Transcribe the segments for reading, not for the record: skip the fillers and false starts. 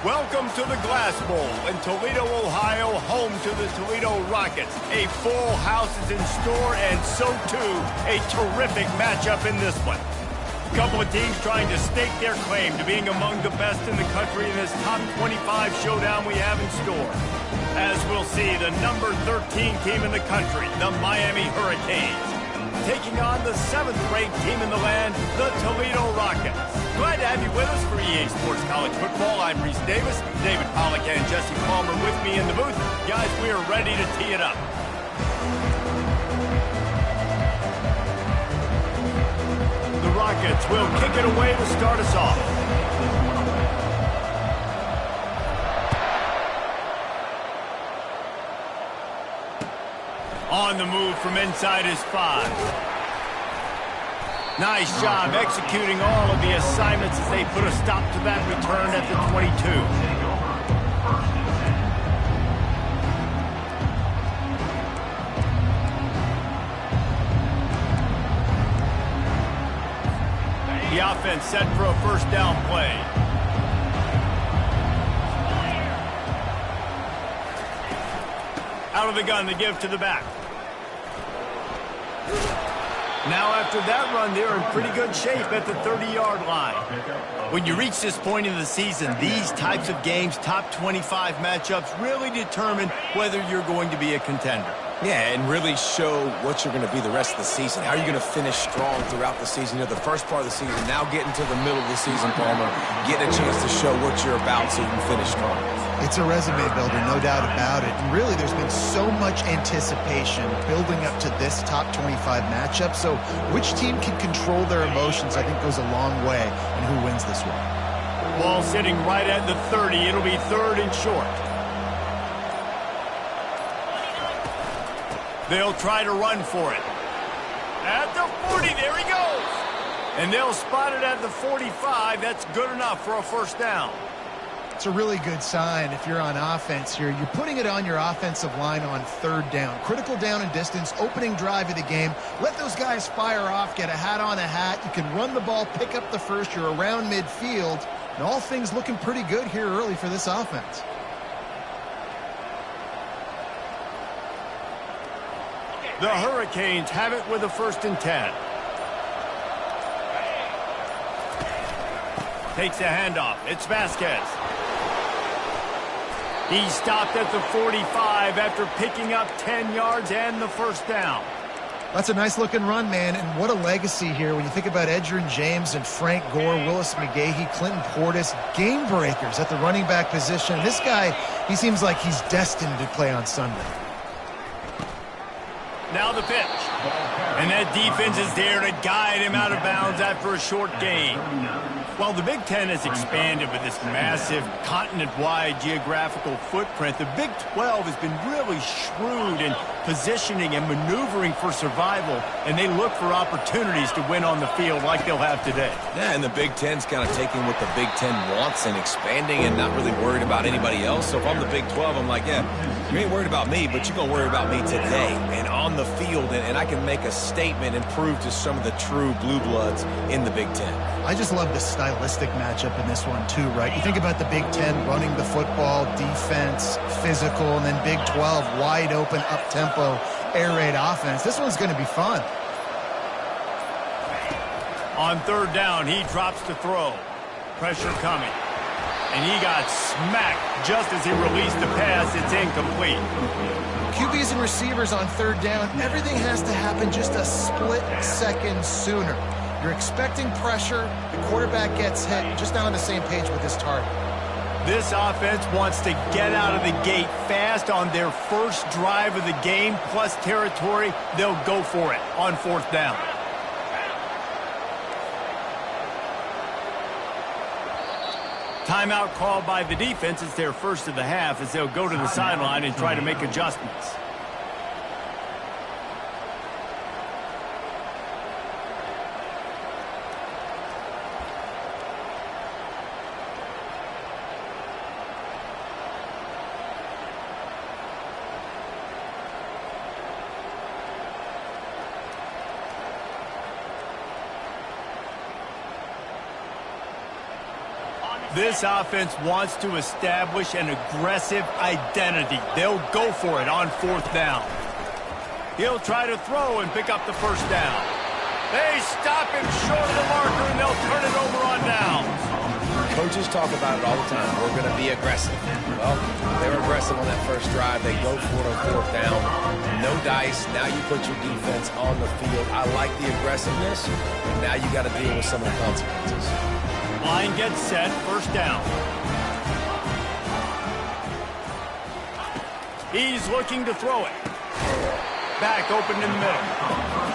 Welcome to the Glass Bowl in Toledo, Ohio, home to the Toledo Rockets. A full house is in store, and so too, a terrific matchup in this one. A couple of teams trying to stake their claim to being among the best in the country in this top 25 showdown we have in store. As we'll see, the number 13 team in the country, the Miami Hurricanes, taking on the 7th-ranked team in the land, the Toledo Rockets. Glad to have you with us for EA Sports College Football. I'm Reese Davis, David Pollack and Jesse Palmer with me in the booth. Guys, we are ready to tee it up. The Rockets will kick it away to start us off. On the move from inside his 5. Nice job executing all of the assignments as they put a stop to that return at the 22. The offense set for a first down play. Out of the gun to give to the back. Now after that run, they're in pretty good shape at the 30-yard line. When you reach this point in the season, these types of games, top 25 matchups, really determine whether you're going to be a contender. Yeah, and really show what you're going to be the rest of the season. How are you going to finish strong throughout the season? You know, the first part of the season, now getting to the middle of the season, Palmer, getting a chance to show what you're about so you can finish strong. It's a resume builder, no doubt about it. And really, there's been so much anticipation building up to this top 25 matchup. So which team can control their emotions, I think, goes a long way in who wins this one. Ball sitting right at the 30. It'll be 3rd and short. They'll try to run for it. At the 40, there he goes. And they'll spot it at the 45. That's good enough for a first down. It's a really good sign if you're on offense here. You're putting it on your offensive line on 3rd down. Critical down and distance, opening drive of the game. Let those guys fire off, get a hat on a hat. You can run the ball, pick up the first. You're around midfield. And all things looking pretty good here early for this offense. The Hurricanes have it with a 1st and 10. Takes a handoff. It's Vasquez. He stopped at the 45 after picking up 10 yards and the first down. That's a nice-looking run, man, and what a legacy here when you think about Edgerrin James and Frank Gore, Willis McGahee, Clinton Portis, game breakers at the running back position. This guy, he seems like he's destined to play on Sunday. Now the pitch. And that defense is there to guide him out of bounds after a short gain. While the Big Ten has expanded with this massive continent-wide geographical footprint, the Big 12 has been really shrewd in positioning and maneuvering for survival, and they look for opportunities to win on the field like they'll have today. Yeah, and the Big Ten's kind of taking what the Big Ten wants and expanding and not really worried about anybody else. So if I'm the Big 12, I'm like, yeah, you ain't worried about me, but you're going to worry about me today and on the field, and I can make a statement and prove to some of the true blue bloods in the Big Ten. I just love the stylistic matchup in this one too, right? You think about the Big Ten running the football, defense, physical, and then Big 12 wide open, up-tempo, air raid offense. This one's going to be fun. On 3rd down, he drops to throw. Pressure coming. And he got smacked just as he released the pass. It's incomplete. QBs and receivers on 3rd down, everything has to happen just a split second sooner. You're expecting pressure, the quarterback gets hit, just not on the same page with his target. This offense wants to get out of the gate fast on their first drive of the game, plus territory. They'll go for it on 4th down. Timeout called by the defense. It's their first of the half as they'll go to the sideline and try to make adjustments. This offense wants to establish an aggressive identity. They'll go for it on 4th down. He'll try to throw and pick up the 1st down. They stop him short of the marker, and they'll turn it over on downs. Coaches talk about it all the time. We're going to be aggressive. Well, they were aggressive on that first drive. They go for it on 4th down. No dice. Now you put your defense on the field. I like the aggressiveness, but now you got to deal with some of the consequences. Line gets set, 1st down. He's looking to throw it. Back open in the middle.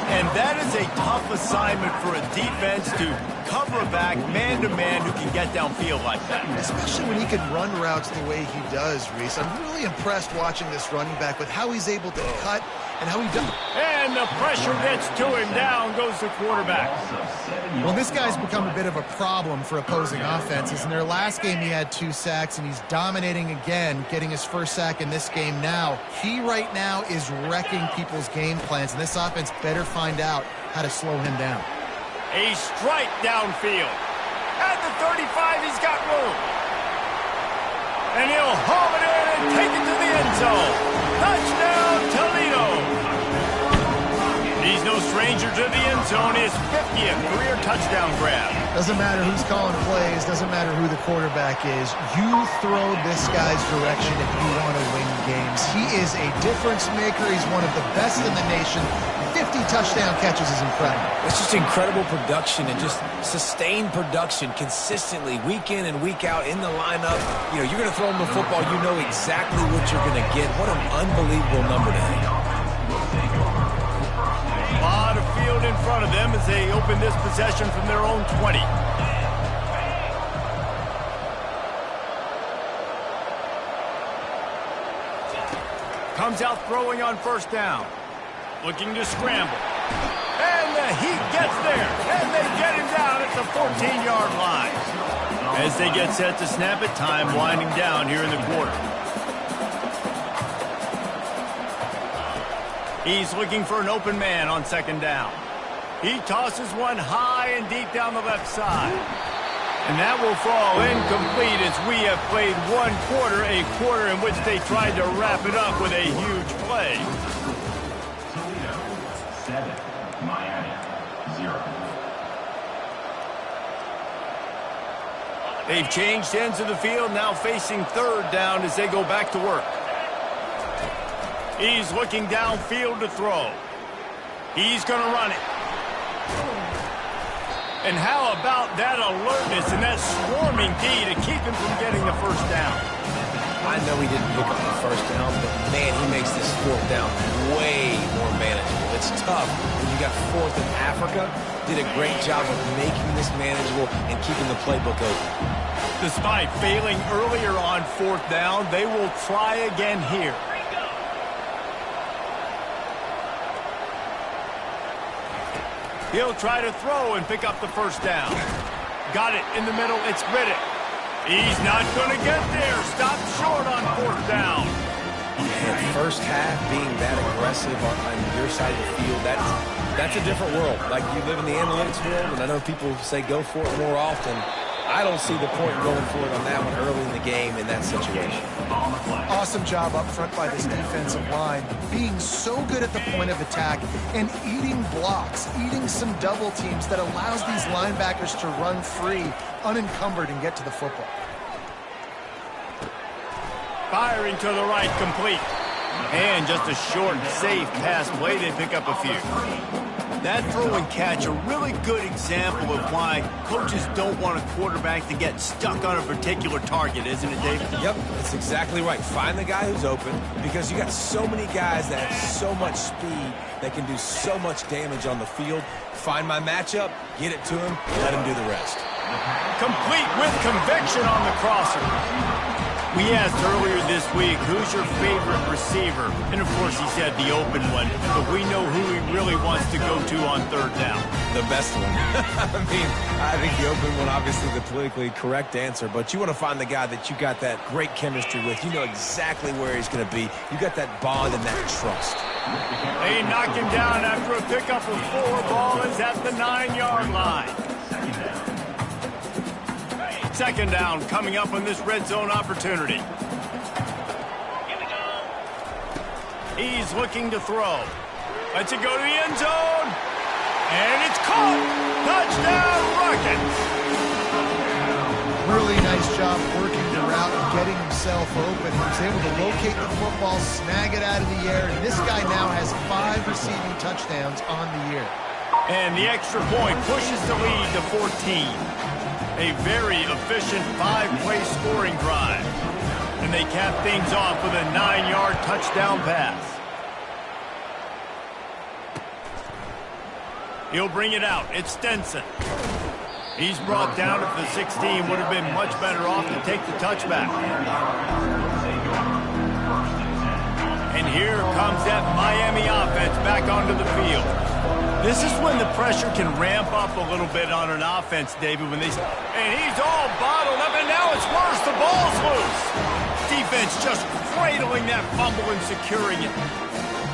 And that is a tough assignment for a defense to cover a back man-to-man who can get downfield like that. Especially when he can run routes the way he does, Reese. I'm really impressed watching this running back with how he's able to cut and how he does. And the pressure gets to him. Down goes the quarterback. Well, this guy's become a bit of a problem for opposing offenses. In their last game, he had 2 sacks, and he's dominating again, getting his 1st sack in this game now. He right now is wrecking people's game plans, and this offense better find out how to slow him down. A strike downfield. At the 35, he's got room. And he'll haul it in and take it to the end zone. Touchdown, Toledo. He's no stranger to the end zone. His 50th career touchdown grab. Doesn't matter who's calling plays. Doesn't matter who the quarterback is. You throw this guy's direction if you want to win games. He is a difference maker. He's one of the best in the nation. 50 touchdown catches is incredible. It's just incredible production and just sustained production consistently week in and week out in the lineup. You know, you're going to throw him the football. You know exactly what you're going to get. What an unbelievable number to hit. A lot of field in front of them as they open this possession from their own 20. Comes out throwing on 1st down. Looking to scramble. And the heat gets there. And they get him down at the 14-yard line. As they get set to snap it, time winding down here in the quarter. He's looking for an open man on 2nd down. He tosses one high and deep down the left side. And that will fall incomplete as we have played 1 quarter, a quarter in which they tried to wrap it up with a huge play. Toledo 7, Miami 0. They've changed ends of the field, now facing 3rd down as they go back to work. He's looking downfield to throw. He's going to run it. And how about that alertness and that swarming D to keep him from getting the 1st down? I know he didn't pick up the 1st down, but man, he makes this 4th down way more manageable. It's tough when you got 4th in Africa. Did a great job of making this manageable and keeping the playbook open. Despite failing earlier on 4th down, they will try again here. He'll try to throw and pick up the 1st down. Got it in the middle. It's Riddick. He's not going to get there. Stopped short on 4th down. And first half being that aggressive on your side of the field, that's a different world. Like, you live in the analytics world, and I know people say go for it more often. I don't see the point in going for it on that one early in the game in that situation. Awesome job up front by this defensive line, being so good at the point of attack and eating blocks, eating some double teams that allows these linebackers to run free, unencumbered, and get to the football. Firing to the right, complete. And just a short, safe pass play. They pick up a few. That throw and catch, a really good example of why coaches don't want a quarterback to get stuck on a particular target, isn't it, Dave? Yep, that's exactly right. Find the guy who's open, because you got so many guys that have so much speed that can do so much damage on the field. Find my matchup, get it to him, let him do the rest. Complete with conviction on the crosser. We asked earlier this week, who's your favorite receiver? And, of course, he said the open one. But we know who he really wants to go to on 3rd down. The best one. I think the open one, obviously the politically correct answer. But you want to find the guy that you got that great chemistry with. You know exactly where he's going to be. You got that bond and that trust. They knock him down after a pickup of 4. Ball is at the 9-yard line. Second down coming up on this red zone opportunity. He's looking to throw. Lets it go to the end zone. And it's caught. Touchdown, Rockets. Really nice job working the route and getting himself open. He was able to locate the football, snag it out of the air, and this guy now has 5 receiving touchdowns on the year. And the extra point pushes the lead to 14. A very efficient 5-play scoring drive. And they cap things off with a 9-yard touchdown pass. He'll bring it out. It's Stenson. He's brought down at the 16. Would have been much better off to take the touchback. And here comes that Miami offense back onto the field. This is when the pressure can ramp up a little bit on an offense, David, and he's all bottled up, and now it's worse. The ball's loose. Defense just cradling that fumble and securing it.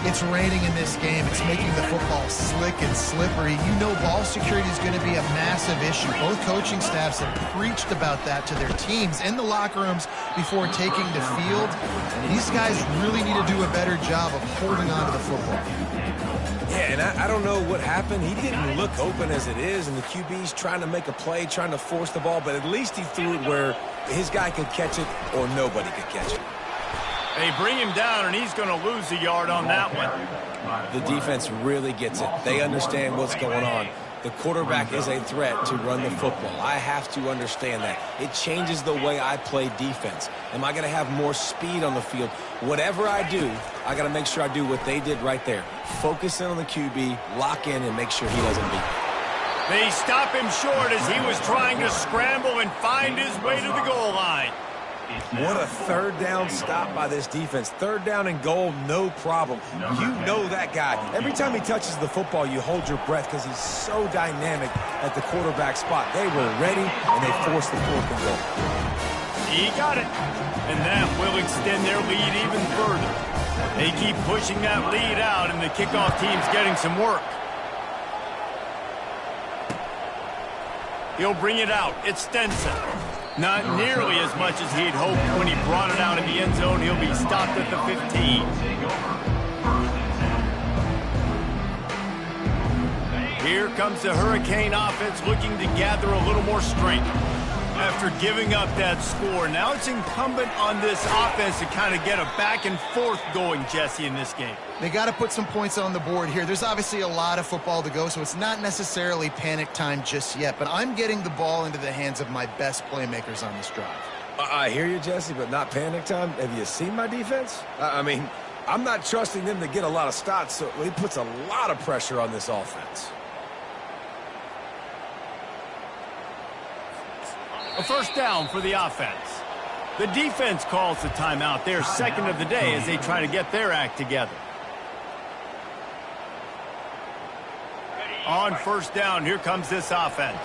It's raining in this game. It's making the football slick and slippery. You know ball security is going to be a massive issue. Both coaching staffs have preached about that to their teams in the locker rooms before taking the field. These guys really need to do a better job of holding on to the football. Yeah, and I don't know what happened. He didn't look open as it is, and the QB's trying to make a play, trying to force the ball, but at least he threw it where his guy could catch it or nobody could catch it. They bring him down, and he's going to lose a yard on that one. The defense really gets it. They understand what's going on. The quarterback is a threat to run the football. I have to understand that. It changes the way I play defense. Am I going to have more speed on the field? Whatever I do, I got to make sure I do what they did right there. Focus in on the QB, lock in, and make sure he doesn't beat me. They stop him short as he was trying to scramble and find his way to the goal line. What a third down stop by this defense. Third down and goal, no problem. You know that guy. Every time he touches the football, you hold your breath because he's so dynamic at the quarterback spot. They were ready, and they forced the fourth and goal. He got it. And that will extend their lead even further. They keep pushing that lead out, and the kickoff team's getting some work. He'll bring it out. It's Stenson. Not nearly as much as he'd hoped when he brought it out in the end zone. He'll be stopped at the 15. Here comes the Hurricane offense looking to gather a little more strength. After giving up that score, now it's incumbent on this offense to kind of get a back and forth going, Jesse, in this game. They got to put some points on the board here. There's obviously a lot of football to go, so it's not necessarily panic time just yet, but I'm getting the ball into the hands of my best playmakers on this drive. I hear you, Jesse, but not panic time. Have you seen my defense? I mean, I'm not trusting them to get a lot of stops, so he puts a lot of pressure on this offense. A first down for the offense. The defense calls the timeout. Their second of the day as they try to get their act together. On first down, here comes this offense.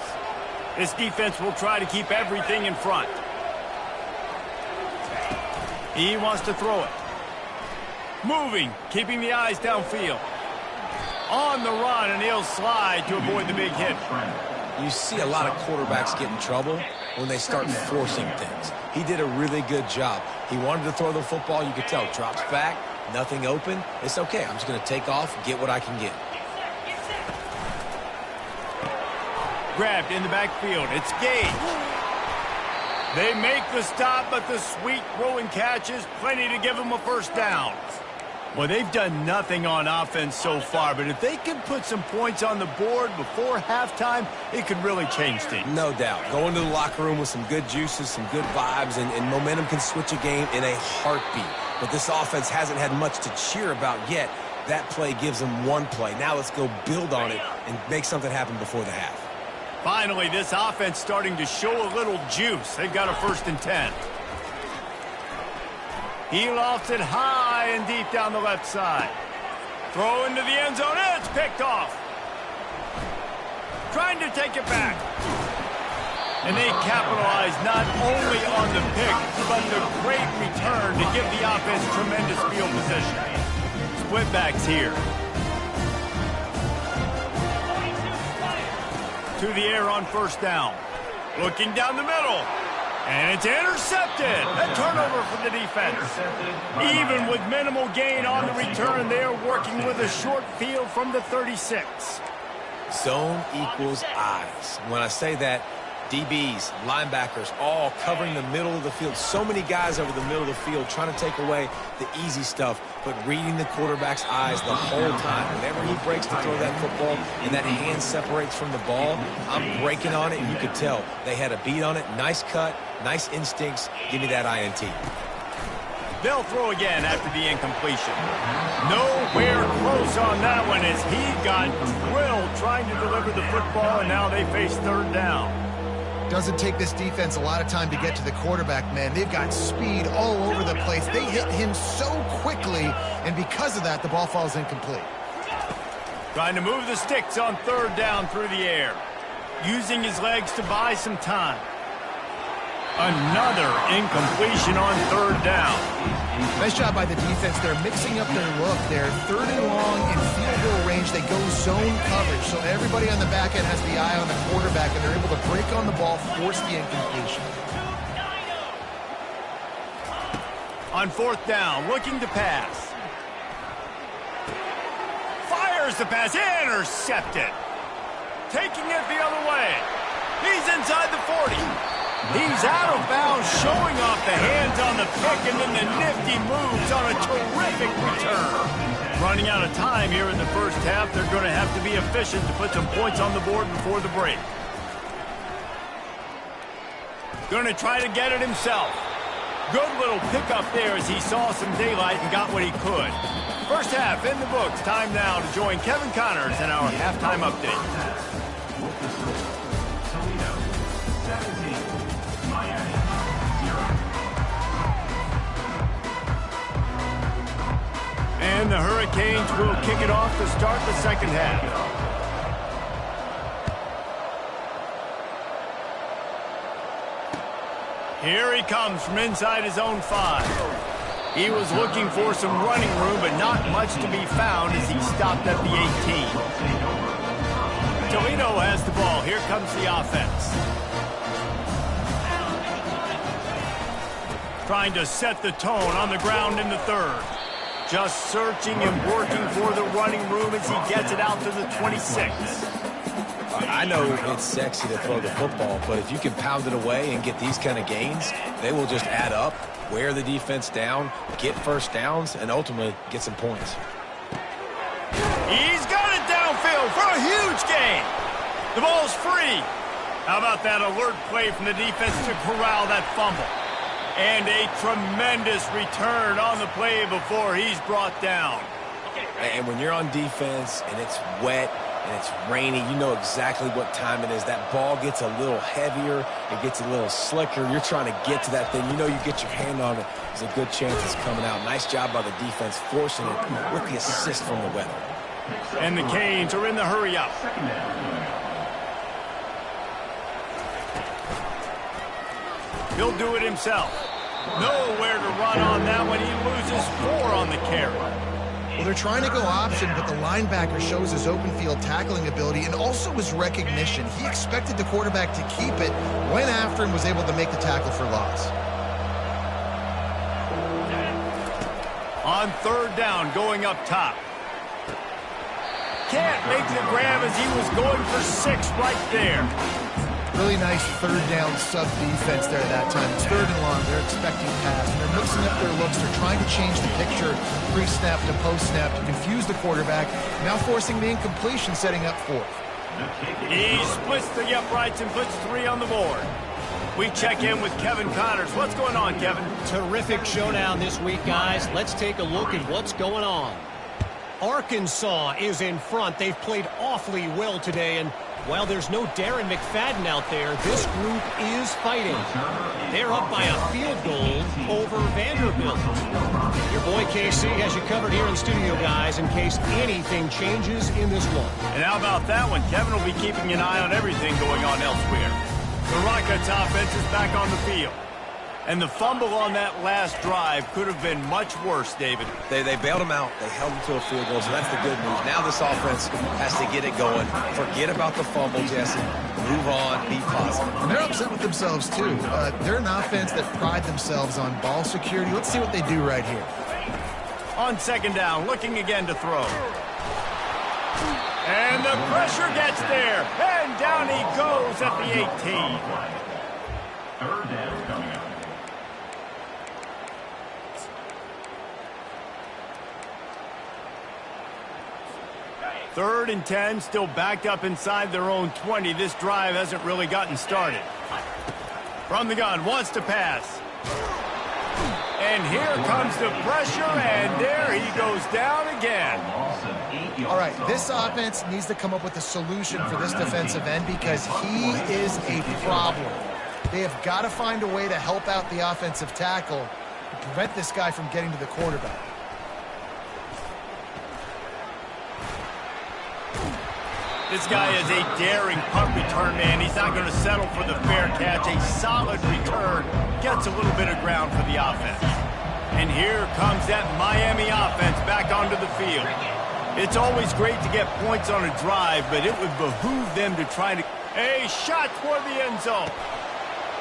This defense will try to keep everything in front. He wants to throw it. Moving, keeping the eyes downfield. On the run, and he'll slide to avoid the big hit. You see a lot of quarterbacks get in trouble when they start forcing things. He did a really good job. He wanted to throw the football. You could tell. Drops back, nothing open. It's okay. I'm just going to take off, get what I can get. Grabbed in the backfield. It's Gage. They make the stop, but the sweet throw and catch is plenty to give them a first down. Well, they've done nothing on offense so far, but if they can put some points on the board before halftime, it could really change things. No doubt. Go into the locker room with some good juices, some good vibes, and momentum can switch a game in a heartbeat. But this offense hasn't had much to cheer about yet. That play gives them one play. Now let's go build on it and make something happen before the half. Finally, this offense starting to show a little juice. They've got a 1st and 10. He lofts it high and deep down the left side. Throw into the end zone. It's picked off. Trying to take it back. And they capitalize not only on the pick, but the great return to give the offense tremendous field position. Split backs here. To the air on first down. Looking down the middle. And it's intercepted. A turnover for the defense. Even with minimal gain on the return, they are working with a short field from the 36. Zone equals eyes. When I say that, DBs, linebackers, all covering the middle of the field. So many guys over the middle of the field trying to take away the easy stuff, but reading the quarterback's eyes the whole time. Whenever he breaks to throw that football and that hand separates from the ball, I'm breaking on it, and you could tell they had a beat on it. Nice cut, nice instincts. Give me that INT. They'll throw again after the incompletion. Nowhere close on that one as he got drilled trying to deliver the football, and now they face third down. Doesn't take this defense a lot of time to get to the quarterback, man. They've got speed all over the place. They hit him so quickly, and because of that, the ball falls incomplete. Trying to move the sticks on third down through the air. Using his legs to buy some time. Another incompletion on third down. Nice job by the defense. They're mixing up their look. They're third and long in field goal range. They go zone coverage. So everybody on the back end has the eye on the quarterback, and they're able to break on the ball, force the incompletion. On fourth down, looking to pass. Fires the pass, intercepted. Taking it the other way. He's inside the 40. He's out of bounds, showing off the hands on the pick, and then the nifty moves on a terrific return. Running out of time here in the first half. They're going to have to be efficient to put some points on the board before the break. Going to try to get it himself. Good little pickup there as he saw some daylight and got what he could. First half in the books. Time now to join Kevin Connors in our halftime update. And the Hurricanes will kick it off to start the second half. Here he comes from inside his own 5. He was looking for some running room, but not much to be found as he stopped at the 18. Toledo has the ball. Here comes the offense. Trying to set the tone on the ground in the third. Just searching and working for the running room as he gets it out to the 26. I know it's sexy to throw the football, but if you can pound it away and get these kind of gains, they will just add up, wear the defense down, get first downs, and ultimately get some points. He's got it downfield for a huge gain. The ball's free. How about that alert play from the defense to corral that fumble? And a tremendous return on the play before he's brought down. And when you're on defense and it's wet and it's rainy, you know exactly what time it is. That ball gets a little heavier. It gets a little slicker. You're trying to get to that thing. You know you get your hand on it. There's a good chance it's coming out. Nice job by the defense forcing it with the assist from the weather. And the Canes are in the hurry-up. He'll do it himself. Nowhere to run on that one. He loses 4 on the carry. Well, they're trying to go option, but the linebacker shows his open field tackling ability and also his recognition. He expected the quarterback to keep it, went after and was able to make the tackle for loss. On third down, going up top. Can't make the grab as he was going for 6 right there. Really nice third down sub defense there at that time. It's third and long. They're expecting pass, and they're mixing up their looks. They're trying to change the picture pre-snap to post-snap to confuse the quarterback. Now forcing the incompletion, setting up 4th. He splits the uprights and puts 3 on the board. We check in with Kevin Connors. What's going on, Kevin? Terrific showdown this week, guys. Let's take a look at what's going on. Arkansas is in front. They've played awfully well today, and while there's no Darren McFadden out there, this group is fighting. They're up by a field goal over Vanderbilt. Your boy KC has you covered here in studio, guys, in case anything changes in this one. And how about that one? Kevin will be keeping an eye on everything going on elsewhere. The Rockets offense is back on the field. And the fumble on that last drive could have been much worse, David. They bailed him out. They held him to a field goal, so that's the good news. Now this offense has to get it going. Forget about the fumble, Jesse. Move on. Be positive. And they're upset with themselves, too. They're an offense that pride themselves on ball security. Let's see what they do right here. On second down, looking again to throw. And the pressure gets there. And down he goes at the 18. Third down coming up. Third and 10, still backed up inside their own 20. This drive hasn't really gotten started. From the gun, wants to pass. And here comes the pressure, and there he goes down again. All right, this offense needs to come up with a solution for this defensive end because he is a problem. They have got to find a way to help out the offensive tackle to prevent this guy from getting to the quarterback. This guy is a daring punt return man. He's not going to settle for the fair catch. A solid return gets a little bit of ground for the offense. And here comes that Miami offense back onto the field. It's always great to get points on a drive, but it would behoove them to try to... A shot toward the end zone.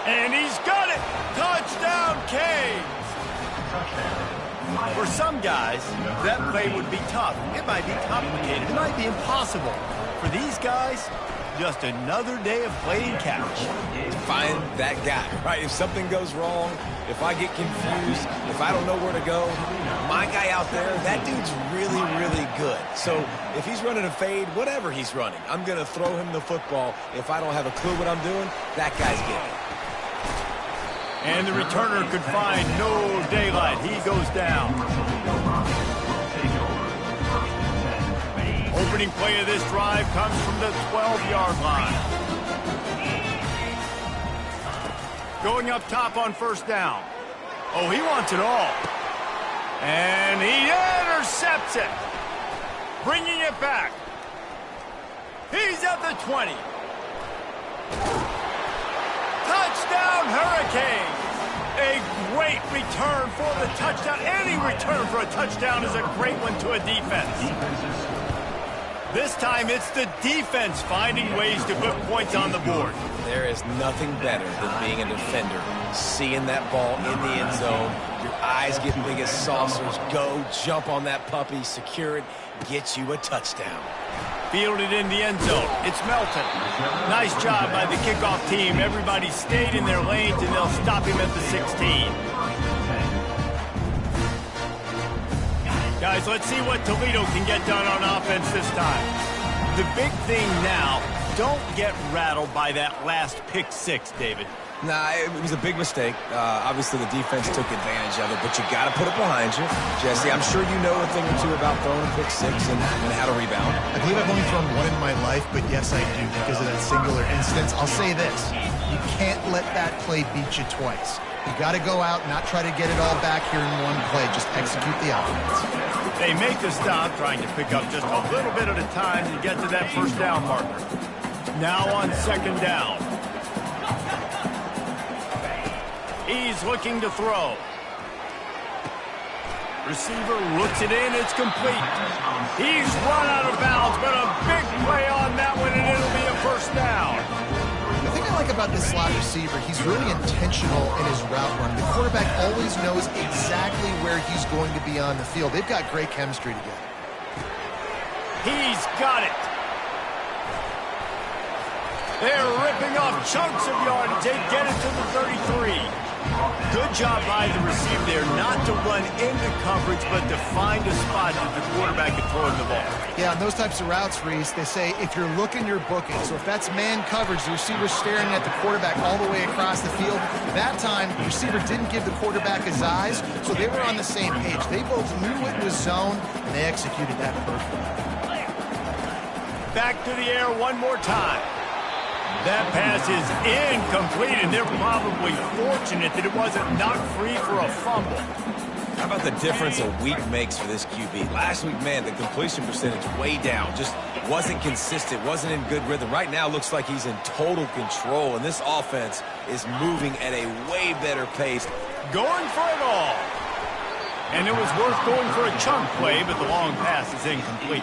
And he's got it! Touchdown, Canes! For some guys, that play would be tough. It might be complicated. It might be impossible. For these guys, just another day of playing catch. Find that guy, right? If something goes wrong, if I get confused, if I don't know where to go, my guy out there, that dude's really, really good. So if he's running a fade, whatever he's running, I'm going to throw him the football. If I don't have a clue what I'm doing, that guy's getting it. And the returner could find no daylight. He goes down. Opening play of this drive comes from the 12-yard line. Going up top on first down. Oh, he wants it all. And he intercepts it. Bringing it back. He's at the 20. Touchdown, Hurricanes. A great return for the touchdown. Any return for a touchdown is a great one to a defense. This time it's the defense finding ways to put points on the board. There is nothing better than being a defender. Seeing that ball in the end zone, your eyes get big as saucers. Go, jump on that puppy, secure it, get you a touchdown. Fielded in the end zone. It's Melton. Nice job by the kickoff team. Everybody stayed in their lanes, and they'll stop him at the 16. Guys, let's see what Toledo can get done on offense this time. The big thing now, don't get rattled by that last pick six, David. Nah, it was a big mistake. Obviously, the defense took advantage of it, but you got to put it behind you. Jesse, I'm sure you know a thing or two about throwing a pick six and how to rebound. I believe I've only thrown one in my life, but yes, I do because of that singular instance. I'll say this. You can't let that play beat you twice. You got to go out and not try to get it all back here in one play. Just execute the offense. They make the stop, trying to pick up just a little bit at a time to get to that first down marker. Now on second down. He's looking to throw. Receiver looks it in. It's complete. He's run out of bounds, but a big play on that one, and it'll be a first down. The thing I like about this slot receiver, he's really intentional in his route run. The quarterback always knows exactly where he's going to be on the field. They've got great chemistry together. He's got it. They're ripping off chunks of yardage. They get it to the 33. Good job by the receiver there not to run into coverage, but to find a spot that the quarterback can throw in the ball. Yeah, on those types of routes, Reese, they say if you're looking, you're booking. So if that's man coverage, the receiver's staring at the quarterback all the way across the field. That time, the receiver didn't give the quarterback his eyes, so they were on the same page. They both knew it was zone, and they executed that perfectly. Back to the air one more time. That pass is incomplete, and they're probably fortunate that it wasn't knocked free for a fumble. How about the difference a week makes for this QB? Last week, man, the completion percentage way down. Just wasn't consistent, wasn't in good rhythm. Right now, looks like he's in total control, and this offense is moving at a way better pace. Going for it all. And it was worth going for a chunk play, but the long pass is incomplete.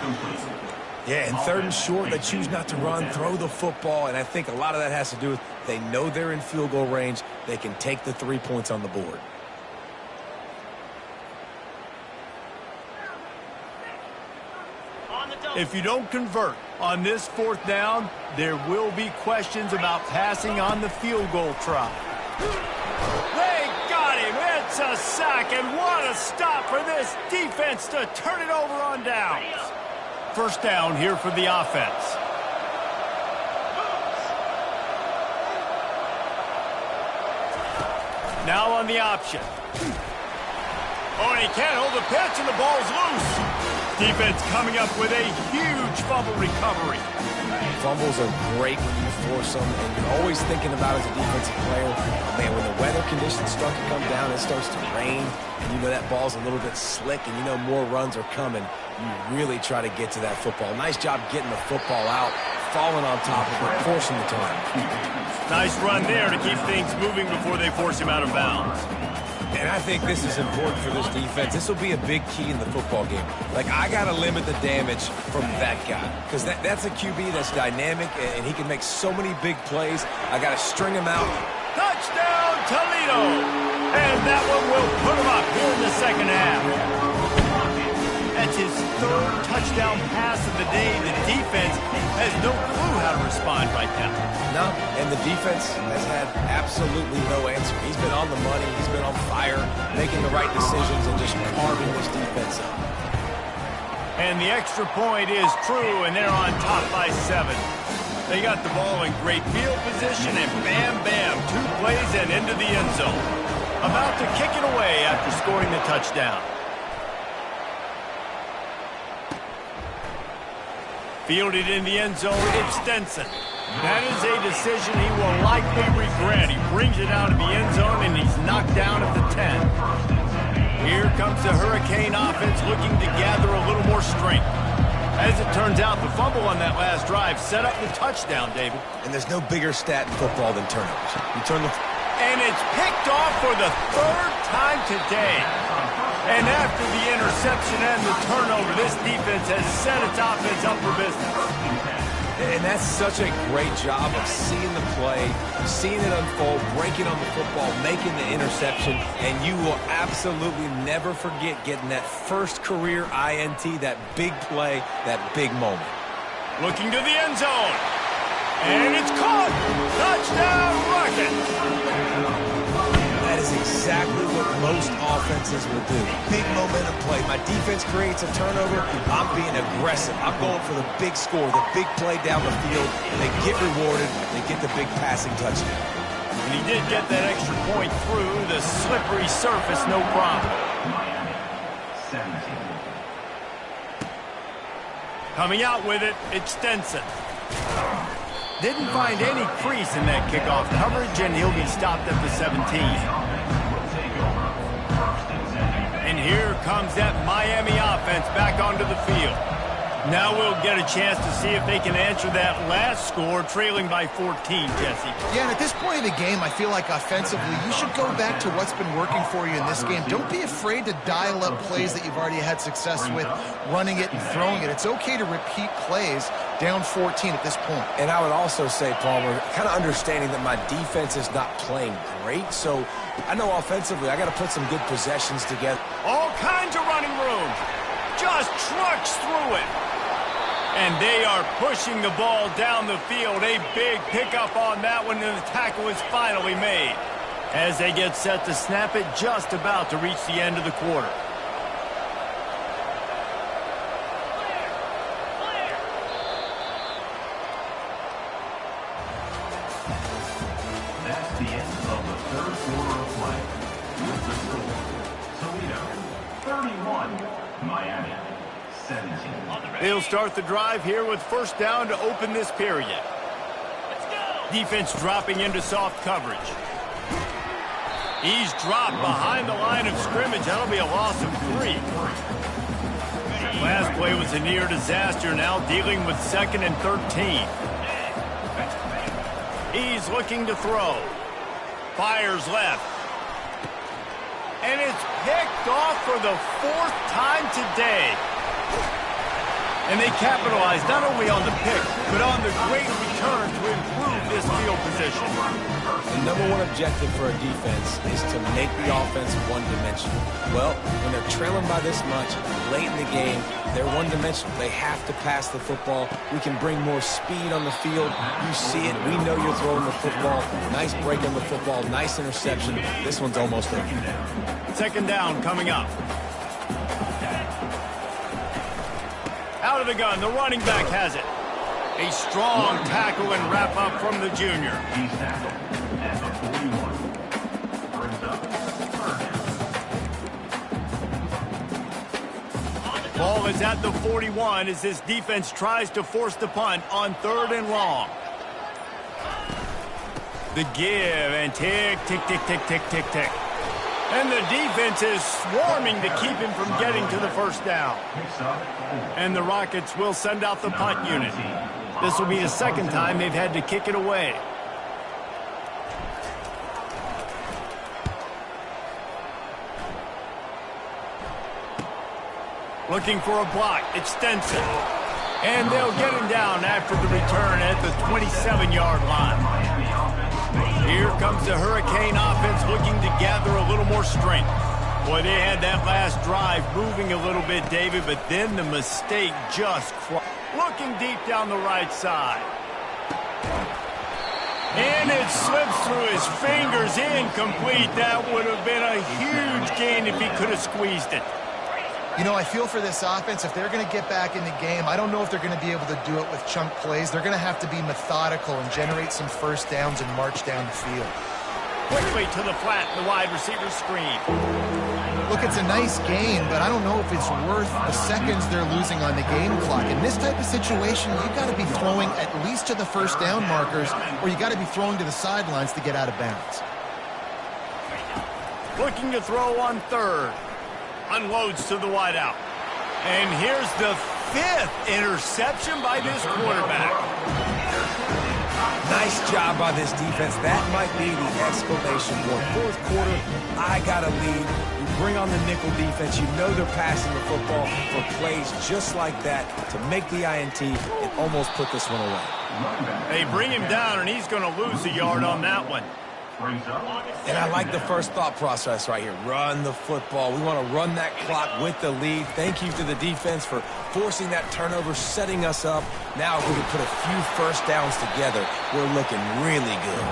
Yeah, and 3rd and short, they choose not to run, throw the football, and I think a lot of that has to do with they know they're in field goal range. They can take the 3 points on the board. If you don't convert on this 4th down, there will be questions about passing on the field goal try. They got him. It's a sack, and what a stop for this defense to turn it over on downs. 1st down here for the offense. Now on the option. Oh, and he can't hold the pitch, and the ball's loose. Defense coming up with a huge fumble recovery. Fumbles are great when you force them, and you're always thinking about as a defensive player, man, when the weather conditions start to come down, it starts to rain, and you know that ball's a little bit slick, and you know more runs are coming, you really try to get to that football. Nice job getting the football out, falling on top of it, forcing the turnover. Nice run there to keep things moving before they force him out of bounds. And I think this is important for this defense. This will be a big key in the football game. Like, I got to limit the damage from that guy because that's a QB that's dynamic, and he can make so many big plays. I got to string him out. Touchdown, Toledo! And that one will put him up here in the 2nd half. That's his 3rd touchdown pass of the day. The defense has no clue how to respond right now. No, and the defense has had absolutely no answer. He's been on the money. He's been on fire, making the right decisions and just carving this defense up. And the extra point is true, and they're on top by 7. They got the ball in great field position, and bam, bam, 2 plays and into the end zone. About to kick it away after scoring the touchdown. Fielded in the end zone, it's Stenson. That is a decision he will likely regret. He brings it out of the end zone, and he's knocked down at the 10. Here comes the Hurricane offense looking to gather a little more strength. As it turns out, the fumble on that last drive set up the touchdown, David. And there's no bigger stat in football than turnovers. You turn the... And it's picked off for the 3rd time today. And after the interception and the turnover, this defense has set its offense up for business. And that's such a great job of seeing the play, seeing it unfold, breaking on the football, making the interception, and you will absolutely never forget getting that first career INT, that big play, that big moment. Looking to the end zone. And it's caught. Touchdown, Rockets. That is exactly what most offenses will do. Big momentum play. My defense creates a turnover. I'm being aggressive. I'm going for the big score, the big play down the field. They get rewarded. They get the big passing touchdown. And he did get that extra point through the slippery surface, no problem. Miami, 17. Coming out with it, it's Stenson. Didn't find any crease in that kickoff coverage, and he'll be stopped at the 17. And here comes that Miami offense back onto the field. Now we'll get a chance to see if they can answer that last score, trailing by 14, Jesse. Yeah, and at this point of the game, I feel like offensively, you should go back to what's been working for you in this game. Don't be afraid to dial up plays that you've already had success with, running it and throwing it. It's okay to repeat plays down 14 at this point. And I would also say, Palmer, kind of understanding that my defense is not playing great, so I know offensively I got to put some good possessions together. All kinds of running room. Just trucks through it. And they are pushing the ball down the field. A big pickup on that one, and the tackle is finally made. As they get set to snap it, just about to reach the end of the quarter. That's the end of the 3rd quarter of play. With the score, Toledo, 31, Miami, 17. They'll start the drive here with 1st down to open this period. Defense dropping into soft coverage. He's dropped behind the line of scrimmage. That'll be a loss of 3. Last play was a near disaster, now dealing with 2nd and 13. He's looking to throw. Fires left. And it's picked off for the 4th time today. And they capitalized not only on the pick, but on the great return to improve this field position. The number one objective for a defense is to make the offense one-dimensional. Well, when they're trailing by this much, late in the game, they're one-dimensional. They have to pass the football. We can bring more speed on the field. You see it. We know you're throwing the football. Nice break on the football. Nice interception. This one's almost over. 2nd down coming up. Out of the gun, the running back has it. A strong tackle and wrap up from the junior. He's tackled at the 41. Brings up 3rd down. Ball is at the 41 as this defense tries to force the punt on 3rd and long. The give and tick, tick, tick, tick, tick, tick, tick. And the defense is swarming to keep him from getting to the 1st down. And the Rockets will send out the punt unit. This will be the 2nd time they've had to kick it away. Looking for a block. It's Stenson. And they'll get him down after the return at the 27-yard line. Here comes the Hurricane offense looking to gather a little more strength. Boy, they had that last drive moving a little bit, David, but then the mistake just looking deep down the right side. And it slips through his fingers, incomplete. That would have been a huge gain if he could have squeezed it. You know, I feel for this offense, if they're going to get back in the game, I don't know if they're going to be able to do it with chunk plays. They're going to have to be methodical and generate some 1st downs and march down the field. Quickly to the flat, the wide receiver screen. Look, it's a nice gain, but I don't know if it's worth the seconds they're losing on the game clock. In this type of situation, you've got to be throwing at least to the 1st down markers, or you got to be throwing to the sidelines to get out of bounds. Looking to throw on 3rd. Unloads to the wideout. And here's the 5th interception by this quarterback. Nice job by this defense. That might be the exclamation point. 4th quarter, I got a lead. You bring on the nickel defense. You know they're passing the football for plays just like that to make the INT and almost put this one away. They bring him down, and he's going to lose a yard on that one. And I like the first thought process right here. Run the football. We want to run that clock with the lead. Thank you to the defense for forcing that turnover, setting us up. Now if we can put a few 1st downs together, we're looking really good.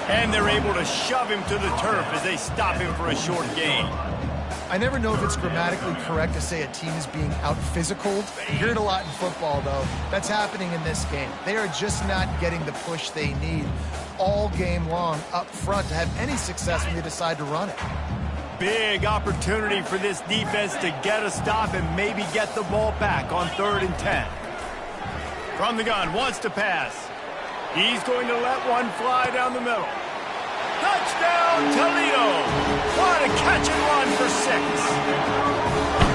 And they're able to shove him to the turf as they stop him for a short gain. I never know if it's grammatically correct to say a team is being out-physicaled. You hear it a lot in football, though. That's happening in this game. They are just not getting the push they need all game long up front to have any success when they decide to run it. Big opportunity for this defense to get a stop and maybe get the ball back on 3rd and 10. From the gun, wants to pass. He's going to let one fly down the middle. Touchdown, Toledo! What a catch and run for 6.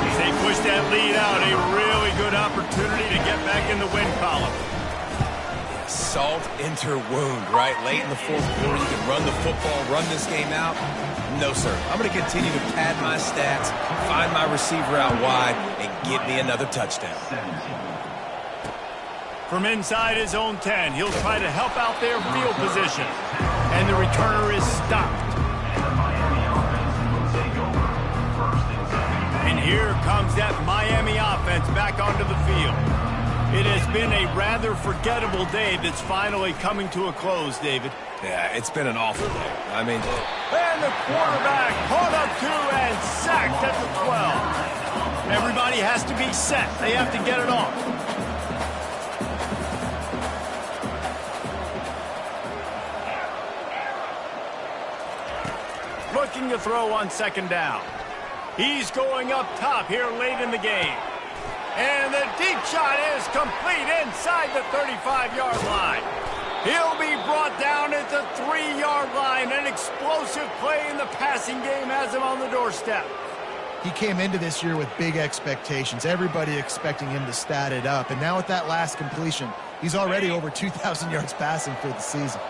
As they push that lead out, a really good opportunity to get back in the win column. Salt into wound, right? Late in the 4th quarter, you can run the football, run this game out. No, sir. I'm going to continue to pad my stats, find my receiver out wide, and get me another touchdown. From inside his own 10, he'll try to help out their field position. And the returner is stopped. And here comes that Miami offense back onto the field. It has been a rather forgettable day that's finally coming to a close, David. Yeah, it's been an awful day. I mean... And the quarterback caught up to and sacked at the 12. Everybody has to be set. They have to get it off. Looking to throw on 2nd down. He's going up top here late in the game. And the deep shot is complete inside the 35-yard line. He'll be brought down at the 3-yard line. An explosive play in the passing game has him on the doorstep. He came into this year with big expectations. Everybody expecting him to stat it up. And now with that last completion, he's already over 2,000 yards passing for the season.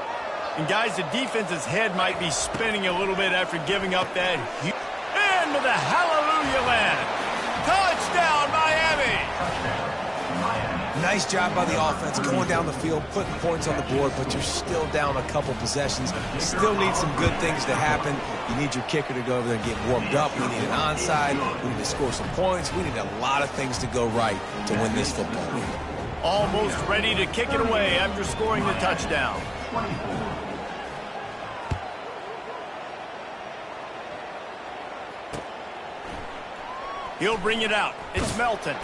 And guys, the defense's head might be spinning a little bit after giving up that. And with a hallelujah land. Touchdown, Miami! Nice job by the offense going down the field, putting points on the board, but you're still down a couple possessions. Still need some good things to happen. You need your kicker to go over there and get warmed up. We need an onside. We need to score some points. We need a lot of things to go right to win this football game. Almost ready to kick it away after scoring the touchdown. He'll bring it out. It's Melton.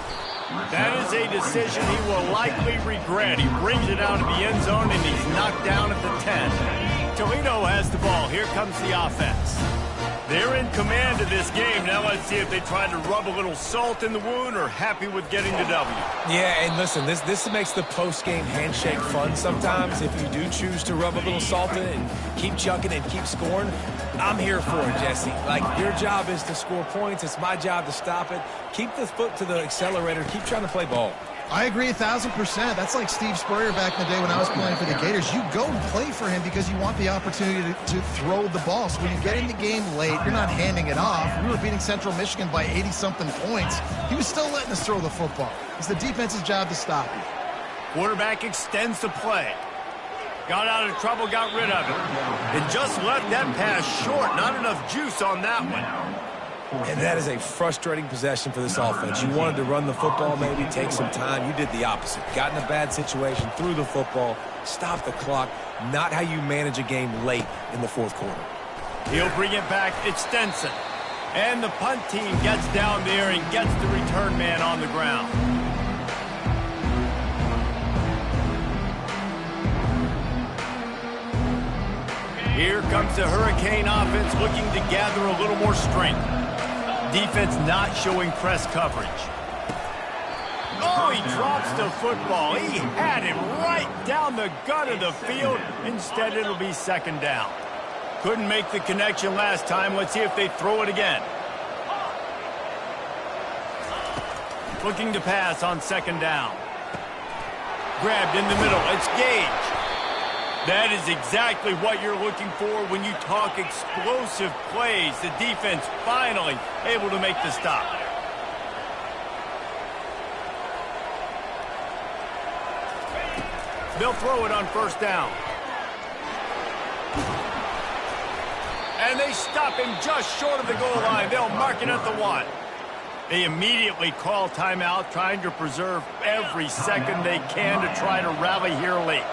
That is a decision he will likely regret. He brings it out of the end zone, and he's knocked down at the 10. Toledo has the ball. Here comes the offense. They're in command of this game. Now let's see if they try to rub a little salt in the wound or happy with getting the W. Yeah, and listen, this makes the post-game handshake fun sometimes. If you do choose to rub a little salt in it and keep chucking and keep scoring, I'm here for it, Jesse. Like, your job is to score points. It's my job to stop it. Keep the foot to the accelerator. Keep trying to play ball. I agree 1,000%. That's like Steve Spurrier back in the day when I was playing for the Gators. You go and play for him because you want the opportunity to throw the ball. So when you get in the game late, you're not handing it off. We were beating Central Michigan by 80-something points. He was still letting us throw the football. It's the defense's job to stop you. Quarterback extends the play. Got out of trouble, got rid of it. And just left that pass short. Not enough juice on that one. And that is a frustrating possession for this offense. You wanted to run the football, maybe take some time. You did the opposite. Got in a bad situation, threw the football, stopped the clock. Not how you manage a game late in the fourth quarter. He'll bring it back. It's Stenson. And the punt team gets down there and gets the return man on the ground. Here comes the Hurricane offense looking to gather a little more strength. Defense not showing press coverage. Oh, he drops the football. He had it right down the gut of the field. Instead, it'll be second down. Couldn't make the connection last time. Let's see if they throw it again. Looking to pass on second down. Grabbed in the middle. It's Gage. That is exactly what you're looking for when you talk explosive plays. The defense finally able to make the stop. They'll throw it on first down. And they stop him just short of the goal line. They'll mark it at the 1. They immediately call timeout, trying to preserve every second they can to try to rally here late.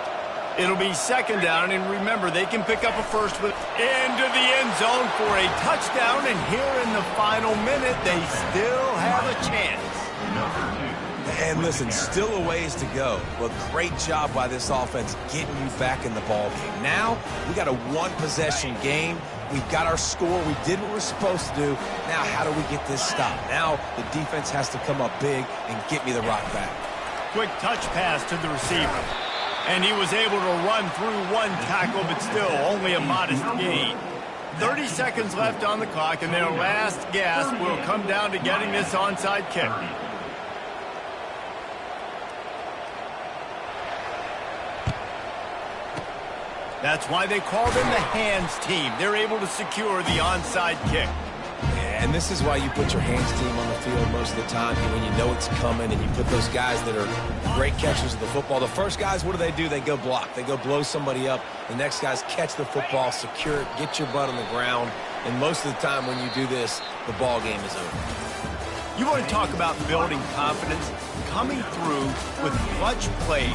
It'll be second down, and remember, they can pick up a first with into the end zone for a touchdown, and here in the final minute, they still have a chance. And listen, still a ways to go, but great job by this offense getting you back in the ball game. Now, we got a one-possession game. We've got our score. We did what we're supposed to do. Now, how do we get this stopped? Now, the defense has to come up big and get me the rock back. Quick touch pass to the receiver. And he was able to run through one tackle, but still only a modest gain. 30 seconds left on the clock, and their last gasp will come down to getting this onside kick. That's why they call them the hands team. They're able to secure the onside kick. And this is why you put your hands team on the field most of the time when you know it's coming, and you put those guys that are great catchers of the football. The first guys, what do? They go block. They go blow somebody up. The next guys catch the football, secure it, get your butt on the ground. And most of the time when you do this, the ball game is over. You want to talk about building confidence? Coming through with clutch plays,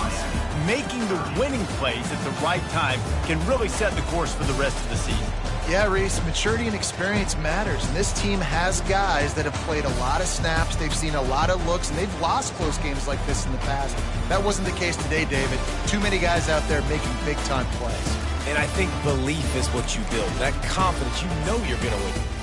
making the winning plays at the right time can really set the course for the rest of the season. Yeah, Reese, maturity and experience matters, and this team has guys that have played a lot of snaps, they've seen a lot of looks, and they've lost close games like this in the past. That wasn't the case today, David. Too many guys out there making big-time plays. And I think belief is what you build. That confidence, you know you're going to win.